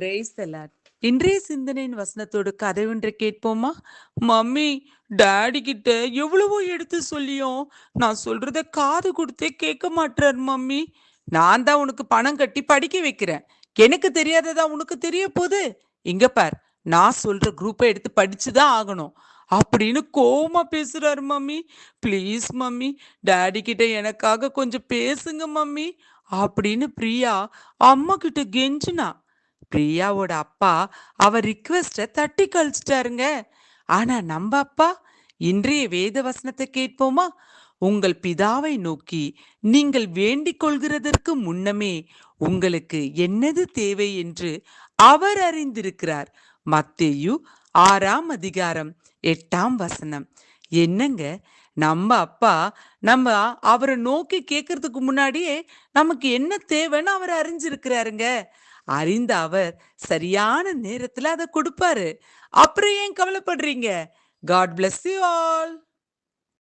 Praise the Lord. இன்றைய சிந்தனையின் வசனத்தோடு கதை ஒன்றை கேட்போமா? மம்மி, டாடி கிட்ட எவ்வளவோ எடுத்து சொல்லியும் நான் சொல்றத காது கொடுத்தே கேட்க மாட்டார் மம்மி. நான் தான் உனக்கு பணம் கட்டி படிக்க வைக்கிறேன். எனக்கு தெரியாததா உனக்கு தெரிய போகுது? இங்க பார், நான் சொல்ற குரூப்பை எடுத்து படிச்சுதான் ஆகணும் அப்படின்னு கோவமா பேசுறாரு மம்மி. ப்ளீஸ் மம்மி, டாடி கிட்ட எனக்காக கொஞ்சம் பேசுங்க மம்மி அப்படின்னு பிரியா அம்மா கிட்ட கெஞ்சினா. பிரியாவோட அப்பா அவ ரிக்வெஸ்ட தட்டி கழிச்சிட்டாருங்க. ஆனா நம்ம அப்பா, இன்றைய வேத வசனத்தை கேட்போமா? உங்கள் பிதாவை நோக்கி நீங்கள் வேண்டிக் கொள்கிறதற்கு முன்னமே உங்களுக்கு என்னது தேவை என்று அவர் அறிந்திருக்கிறார். மத்தேயு 6 அதிகாரம் 8 வசனம். என்னங்க, நம்ம அப்பா நம்ம அவரை நோக்கி கேட்கறதுக்கு முன்னாடியே நமக்கு என்ன தேவைன்னு அவர் அறிஞ்சிருக்கிறாருங்க. அறிந்த அவர் சரியான நேரத்துல அதை கொடுப்பாரு. அப்புறம் ஏன் கவலைப்படுறீங்க? God bless you all.